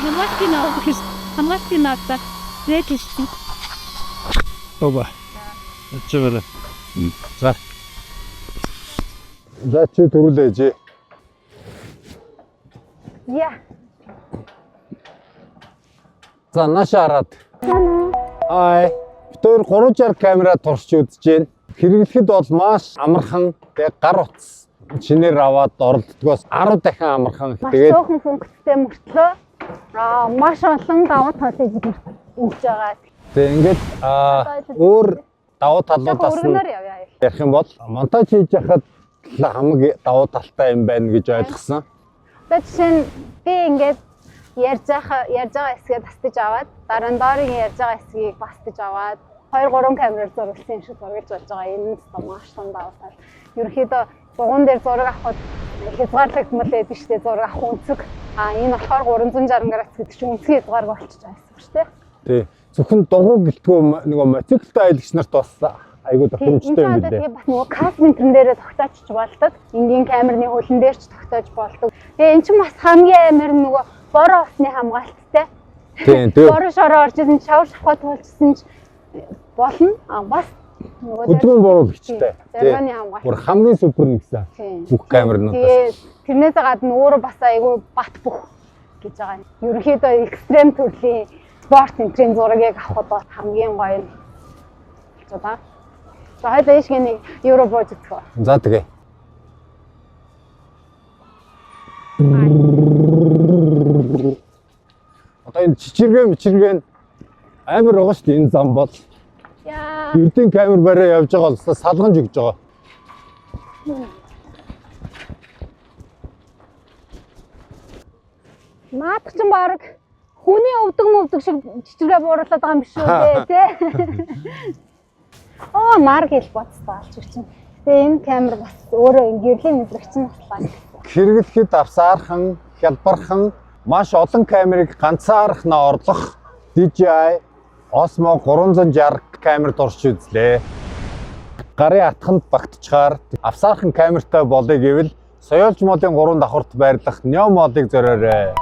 хамгаалалтын наадаа зээлсэн. Оба. Ачаараа. За. За чи төрүүлээж. Яа. За нашаарад. Ай. Тэр 360 камера туршиж үзэж байна. Хэрэглэхэд бол маш амархан, тэг гар утас чинээр аваад оролддгоос 10 дахин амархан. Тэгээд цөөхөн функцтэй мөртлөө маш олон давуу талыг бид өгч байгаа. Тэг ингээд өөр давуу талуудаас нь ярих юм бол монтаж хийж яхад хамаг давуу талтай юм байна гэж ойлгосон. Тэгээд жишээ нь би ингээд ярьж байгаа хэсгээ тастаж аваад дараа нь доорын ярьж байгаа хэсгийг бастаж аваад 2-3 камераар зурагсан юм шиг зургилж болж байгаа. Энэ нь маш том давуу тал. Ерөнхийдөө дугуун дээр зураг авахд хязгаарлагдмал байдаг шүү дээ. Зураг авах үнцэг. Энэ болохоор 360 градус гэдэг чинь үнцгийн хязгаарг болчихж байгаа юм шүү дээ. Тий. Зөвхөн дугуй гэлтгүү нөгөө мотоциклтай аялагч нарт бас айгүй тохиромжтой юм билээ. Тэгээ бас нөгөө кастинг дээрээ тогтоочч болдог. Энгийн камерны хөлн дээр ч тогтоож болдог. Тэгээ эн чинь бас хамгийн амар нөгөө бороо усны хамгаалттай. Тийм. Бороо шороо орж исэн шавар шавхад туулчихсан ч болно. Бас хөдөлгөөн бууруулагчтай. Заргааны хамгаалт. Бүр хамгийн супер нэгсэн. Бүх камернуудаас. Тэрнээсээ гадна өөрөө бас айгүй бат бөх гэж байгаа юм. Ерөнхийдөө экстрем төрлийн спорт энтрийн зургийг авахд бол хамгийн гоё юм. За та. За хайда ишгэний евро божицгоо. За тэгээ. Одоо энэ чичиргэн амар байгаа шүү дээ энэ зам бол. Яа. Эрдэнэ камер бараа явж байгаа бол салганж өгж байгаа. Наад ч баг хүний өвдөг шиг чичиргээ бууруулаад байгаа юм биш үү те. Оо марк хэл боцтой алж өгч чинь. Тэгээ энэ камер бас өөрөө гэрлийн мэдрэгч нь батлаа. Хэрэглэхэд авсаархан, хялбархан маш олон камерыг ганцаархнаа орлох DJI Osmo 360 камер туршиж үзлээ. Гарын атханд багтчихаар авсаархан камертай болъё гэвэл соёолж модын 3 давхарт байрлах Neo модыг зориорой.